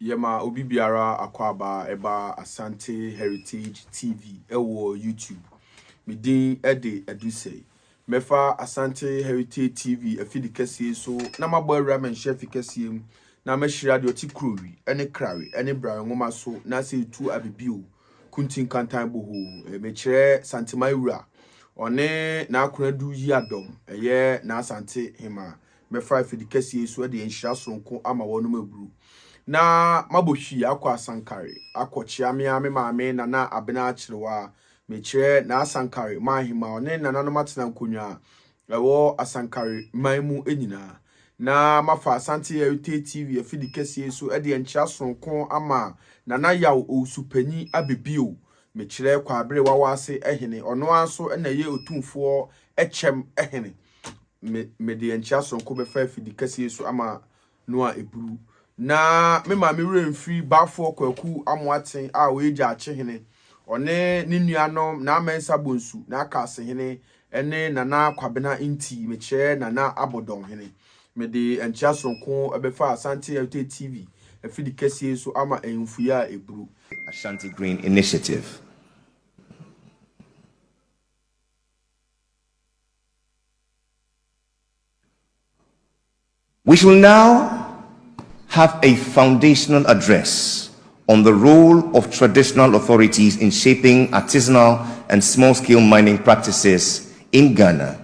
Yema obi biara akwaba eba Asante Heritage TV ewo YouTube. Midin ede edusei. Mefa Asante Heritage TV afidi kesiye so na mabo ramen chef kesiye na mehira de oti krowi ene krawi ene bra ngoma so na se tu abibio kuntin kantan boho mekire santimai wura one na akonadu yi adom eye na Asante hima mefa afidi kesiye so de enhira sonko ama wono maburu na maboshi akwa Asankare akwochia me maame na abena achirewa mechire na Asankare mahima one nana no matena nkonwa ewo Asankare maimu enyina na mafa Asante Heritage TV afidi kese so e de enchia sonko ama nana yaw osupanyi abebio mechire kwa abere wawase ehene ono anso na ye Otumfour echem ehene me de enchia sonko be fa afidi kese so ama no a eburu na me ma me remfri bafo kwaku amwaten a weja achehene one ne nuanom na amensa bonsu na akase hene ene nana kwabena inti meche nana abodon hene me de encha sonko ebefa Asante Heritage TV afidi kese so ama enfuya eburu Ashanti Green Initiative. We shall now have a foundational address on the role of traditional authorities in shaping artisanal and small-scale mining practices in Ghana.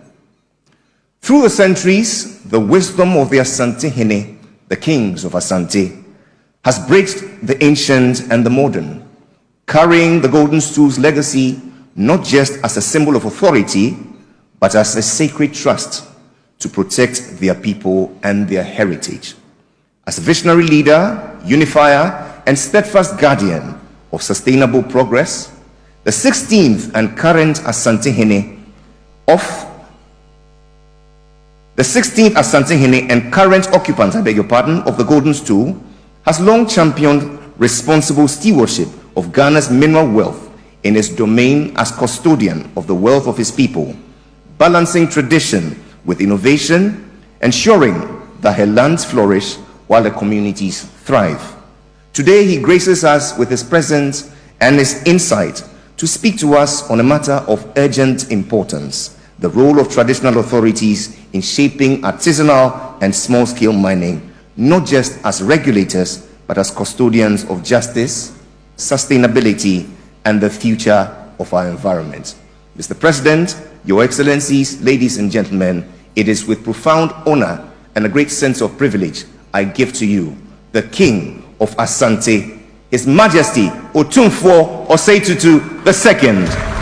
Through the centuries, the wisdom of the Asante Hene, the kings of Asante, has bridged the ancient and the modern, carrying the golden stool's legacy not just as a symbol of authority, but as a sacred trust to protect their people and their heritage. As a visionary leader, unifier, and steadfast guardian of sustainable progress, the 16th and current Asante Hene and current occupant, of the Golden Stool, has long championed responsible stewardship of Ghana's mineral wealth in its domain as custodian of the wealth of his people, balancing tradition with innovation, ensuring that her lands flourish while the communities thrive. Today, he graces us with his presence and his insight to speak to us on a matter of urgent importance: the role of traditional authorities in shaping artisanal and small-scale mining, not just as regulators, but as custodians of justice, sustainability, and the future of our environment. Mr. President, Your Excellencies, ladies and gentlemen, it is with profound honor and a great sense of privilege I give to you the King of Asante, His Majesty Otumfour Osei-Tutu II.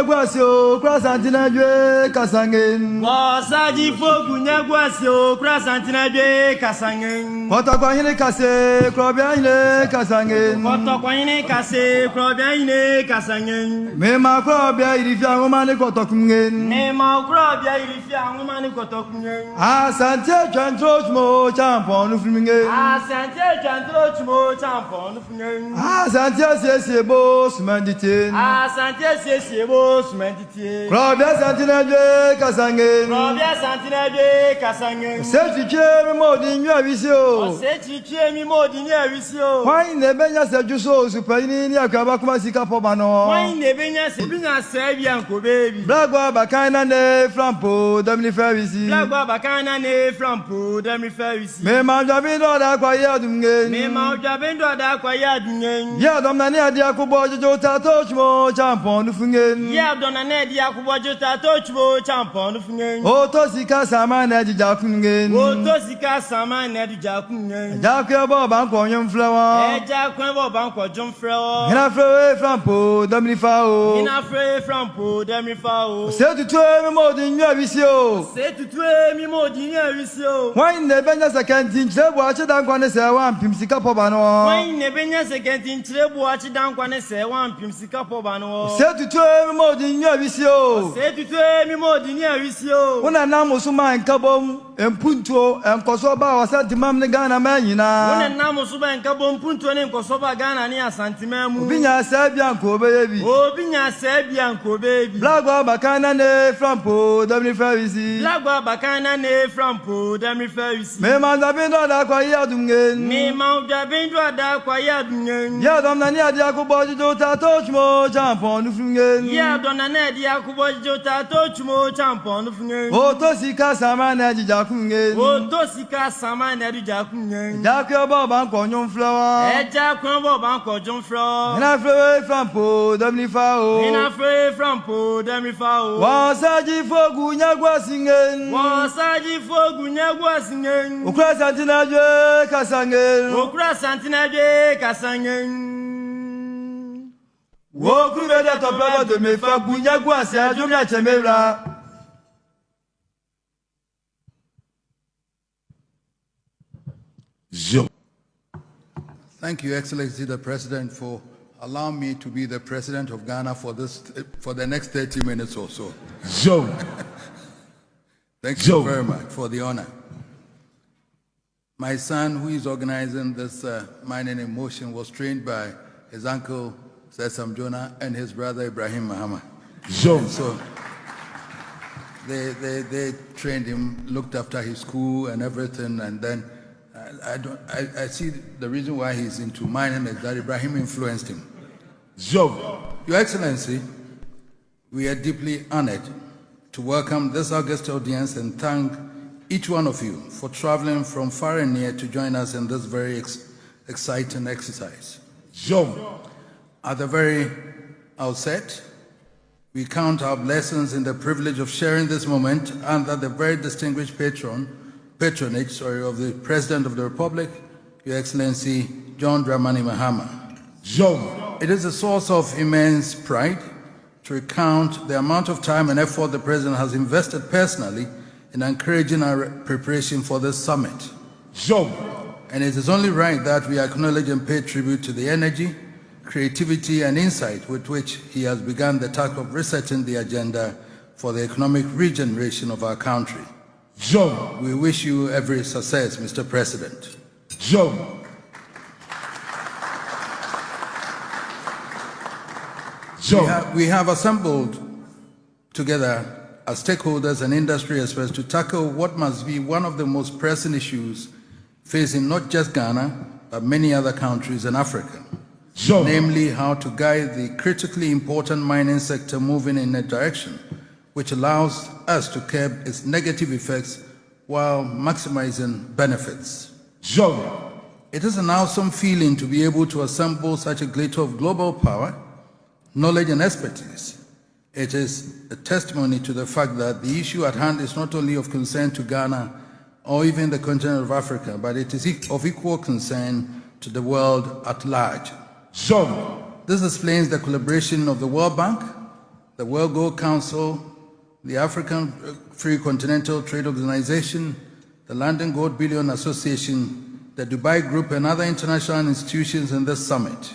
Guasio, Krasantina Jue, Kasangen. Wasaji Fogunya Guasio, Krasantina Jue, Kasangen. Potaquine Case, Crobiane, Kasangen. Potaquine Case, Crobiane, Kasangen. Mema Crobia, Irifia, Romani Kotokungen. Mema Crobia, Irifia, Romani Kotokungen. Asante Chantrochmo, Champon, Fuming. Asante Chantrochmo, Champon, Fuming. Asante Sebo, Smanditin. Asante Sebo, Smanditin. Crobia Santina Jue, Kasangen. Crobia Santina Jue, Kasangen. Sertiche, Modin, Yavisio. Sertiche, Modin, Yavisio. Why never said you so, Supini, Akabakuma Sika Pomano? Why never said Sabian Kobe? Blagua Bacana ne Flampo, Damni Ferrisi. Blagua Bacana ne Flampo, Damni Ferrisi. Mema Jabindo da Quayadungen. Mema Jabindo da Quayadungen. Yadom Nania Diacobo, Tato, Champon, Fungen. Yadom Nania dia kubojota tochbo champion fungen. Oto sika sama na ejija kungen. Oto sika sama na ejija kungen. Ejakwe bo banko nyom flewa. Ejakwe bo banko jom frewo. Hina frewe frampo domnifa o. Hina frewe frampo domnifa o. Se tutue mi modi nwa bisio. Se tutue mi modi nwa bisio. Wan ne benya second nchire bo achi dankwa ne se wan pim sika poba no. Wan ne benya second nchire bo achi dankwa ne se wan pim sika poba no. Se tutue mi modi nwa bisio. Se tutue mi modi nwa bisio. Una na musuma nkabom empuntuo enkoso ba wasantimam ne Ghana manyina. Una na musuma nkabom puntuo ne nkoso ba Ghana ne asantimamu. Obinya sabia nko bebi. Obinya sabia nko bebi. Blagwa bakana ne frampo domni favisi. Blagwa bakana ne frampo domni favisi. Me manda bindo da kwa yadungen. Me manda bindo da kwa yadungen. Ya domna ni adi akuboji jota tochmo champon nufungen. Ya domna ni adi akuboji jota tochmo champon nufungen. Oto sika sama na ejija kungen. Oto sika sama na ejija kungen. Ejakwe bo banko nyom flewa. Ejakwe bo banko jom flewa. Hina frewe frampo domnifa o. Hina frewe frampo domnifa o. Wasaji fogu nyagwa singen. Wasaji fogu nyagwa singen. Okura santina jwe kasangen. Okura santina jwe kasangen. Wokuru bede topelo de me fagu nyagwa se ajumya chemera. Thank you, Excellency the President, for allowing me to be the President of Ghana for the next 30 minutes or so. Thank you very much for the honor. My son, who is organizing this mining in motion, was trained by his uncle Sesam Jonah and his brother Ibrahim Mahama. So they trained him, looked after his school and everything, and then I see the reason why he's into mining is that Ibrahim influenced him. Your Excellency, we are deeply honored to welcome this august audience and thank each one of you for traveling from far and near to join us in this very exciting exercise. At the very outset, we count our blessings in the privilege of sharing this moment under the very distinguished patronage of the President of the Republic, Your Excellency John Dramani Mahama. It is a source of immense pride to recount the amount of time and effort the President has invested personally in encouraging our preparation for this summit. And it is only right that we acknowledge and pay tribute to the energy, creativity, and insight with which he has begun the task of resetting the agenda for the economic regeneration of our country. We wish you every success, Mr. President. We have assembled together as stakeholders and industry experts to tackle what must be one of the most pressing issues facing not just Ghana, but many other countries in Africa. Namely, how to guide the critically important mining sector moving in a direction which allows us to curb its negative effects while maximizing benefits. It is an awesome feeling to be able to assemble such a glitter of global power, knowledge, and expertise. It is a testimony to the fact that the issue at hand is not only of concern to Ghana or even the continent of Africa, but it is of equal concern to the world at large. This explains the collaboration of the World Bank, the World Gold Council, the African Free Continental Trade Organization, the London Gold Bullion Association, the Dubai Group, and other international institutions in this summit.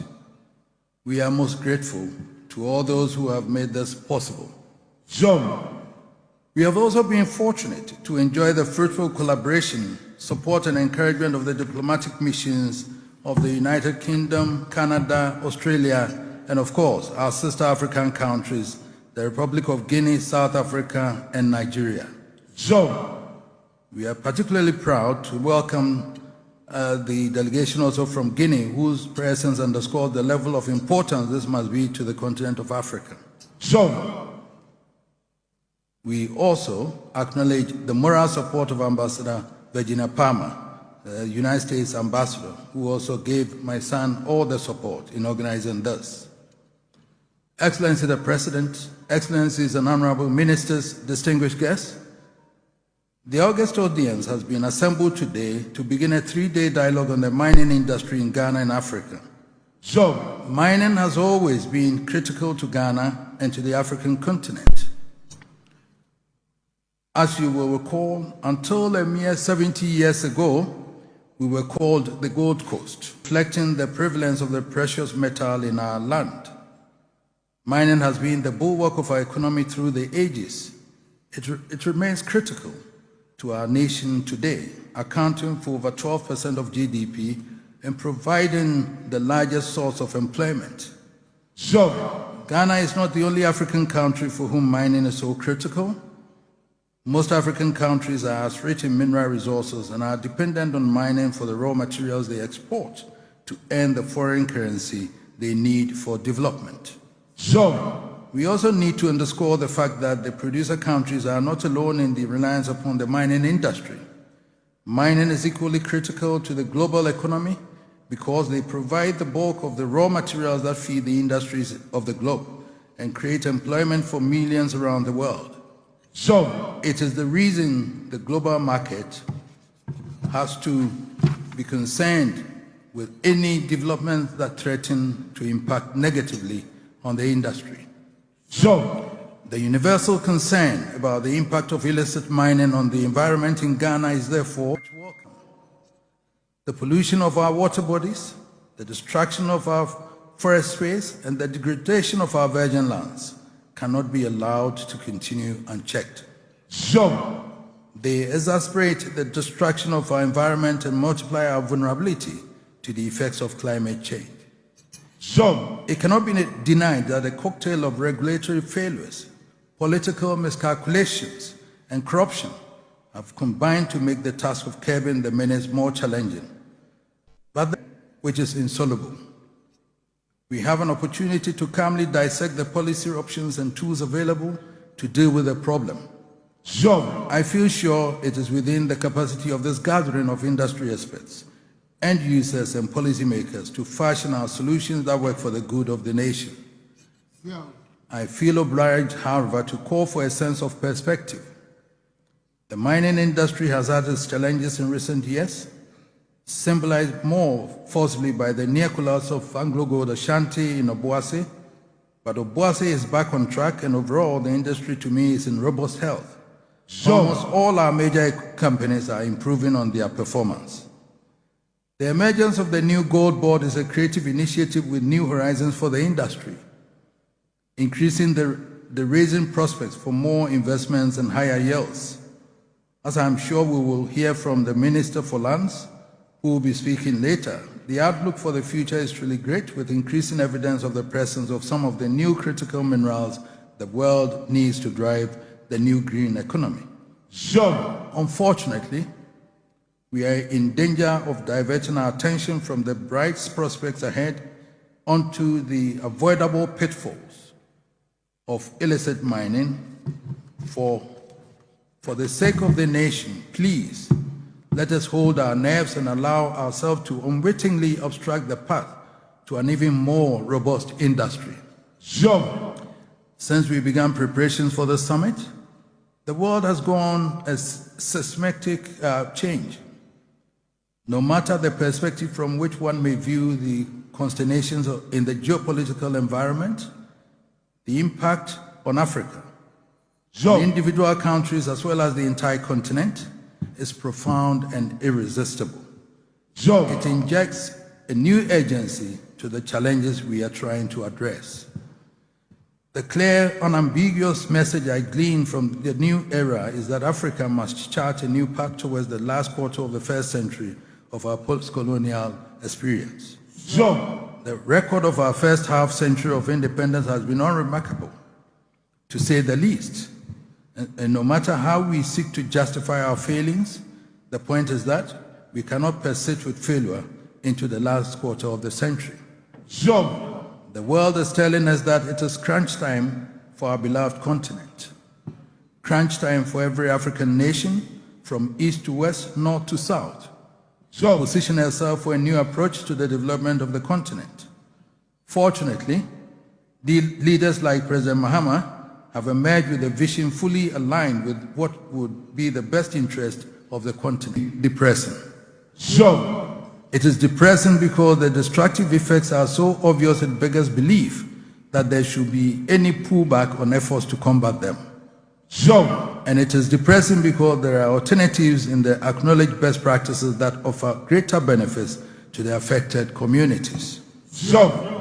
We are most grateful to all those who have made this possible. We have also been fortunate to enjoy the fruitful collaboration, support, and encouragement of the diplomatic missions of the United Kingdom, Canada, Australia, and of course, our sister African countries, the Republic of Guinea, South Africa, and Nigeria. We are particularly proud to welcome the delegation also from Guinea, whose presence underscores the level of importance this must be to the continent of Africa. We also acknowledge the moral support of Ambassador Virginia Palmer, the United States ambassador, who also gave my son all the support in organizing this. Excellency the President, Excellencies and Honorable Ministers, distinguished guests, the August audience has been assembled today to begin a 3-day dialogue on the mining industry in Ghana and Africa. So, mining has always been critical to Ghana and to the African continent. As you will recall, until a mere 70 years ago, we were called the Gold Coast, reflecting the prevalence of the precious metal in our land. Mining has been the bulwark of our economy through the ages. It remains critical to our nation today, accounting for over 12% of GDP and providing the largest source of employment. So, Ghana is not the only African country for whom mining is so critical. Most African countries are as rich in mineral resources and are dependent on mining for the raw materials they export to earn the foreign currency they need for development. So, we also need to underscore the fact that the producer countries are not alone in the reliance upon the mining industry. Mining is equally critical to the global economy because they provide the bulk of the raw materials that feed the industries of the globe and create employment for millions around the world. So, it is the reason the global market has to be concerned with any developments that threaten to impact negatively on the industry. So, the universal concern about the impact of illicit mining on the environment in Ghana is therefore welcome. The pollution of our water bodies, the destruction of our forest space, and the degradation of our virgin lands cannot be allowed to continue unchecked. So, they exacerbate the destruction of our environment and multiply our vulnerability to the effects of climate change. So, it cannot be denied that a cocktail of regulatory failures, political miscalculations, and corruption have combined to make the task of curbing the menace more challenging, but which is insoluble. We have an opportunity to calmly dissect the policy options and tools available to deal with the problem. So, I feel sure it is within the capacity of this gathering of industry experts, end users and policymakers to fashion our solutions that work for the good of the nation. Yeah. I feel obliged, however, to call for a sense of perspective. The mining industry has had its challenges in recent years, symbolized more forcibly by the near collapse of Anglo-Gold Ashanti in Obuasi, but Obuasi is back on track and overall the industry to me is in robust health. So, almost all our major companies are improving on their performance. The emergence of the new Gold Board is a creative initiative with new horizons for the industry, increasing the raising prospects for more investments and higher yields. As I'm sure we will hear from the Minister for Lands, who will be speaking later, the outlook for the future is truly great, with increasing evidence of the presence of some of the new critical minerals the world needs to drive the new green economy. So, unfortunately, we are in danger of diverting our attention from the bright prospects ahead onto the avoidable pitfalls of illicit mining. For the sake of the nation, please, let us hold our nerves and allow ourselves to unwittingly obstruct the path to an even more robust industry. So, since we began preparations for the summit, the world has gone a seismic change. No matter the perspective from which one may view the consternations in the geopolitical environment, the impact on Africa, on individual countries as well as the entire continent, is profound and irresistible. It injects a new urgency to the challenges we are trying to address. The clear, unambiguous message I glean from the new era is that Africa must chart a new path towards the last quarter of the first century of our post-colonial experience. The record of our first half century of independence has been unremarkable, to say the least. And no matter how we seek to justify our failings, the point is that we cannot persist with failure into the last quarter of the century. The world is telling us that it is crunch time for our beloved continent. Crunch time for every African nation, from east to west, north to south, to position ourselves for a new approach to the development of the continent. Fortunately, Leaders like President Mahama have emerged with a vision fully aligned with what would be the best interest of the continent. Depressing. Sure. It is depressing because the destructive effects are so obvious it beggars belief that there should be any pullback on efforts to combat them. Sure. And it is depressing because there are alternatives in the acknowledged best practices that offer greater benefits to the affected communities. Sure.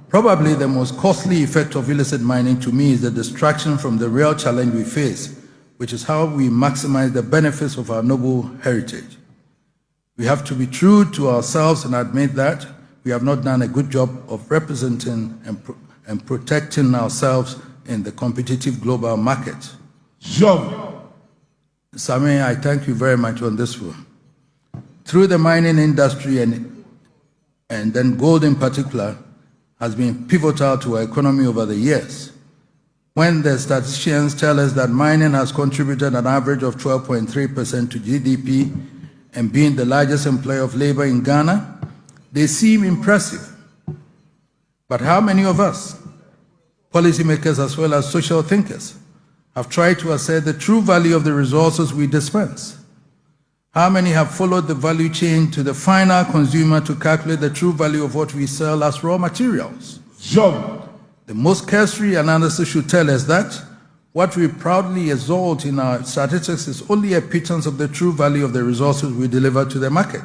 Probably the most costly effect of illicit mining to me is the distraction from the real challenge we face, which is how we maximize the benefits of our noble heritage. We have to be true to ourselves and admit that we have not done a good job of representing and protecting ourselves in the competitive global market. Sure. Sami, I thank you very much on this one. Through the mining industry and then gold in particular has been pivotal to our economy over the years. When the statisticians tell us that mining has contributed an average of 12.3% to GDP and being the largest employer of labor in Ghana, they seem impressive. But how many of us, policymakers as well as social thinkers, have tried to assess the true value of the resources we dispense? How many have followed the value chain to the final consumer to calculate the true value of what we sell as raw materials? Sure. The most cursory analysis should tell us that what we proudly exalt in our statistics is only a pittance of the true value of the resources we deliver to the market.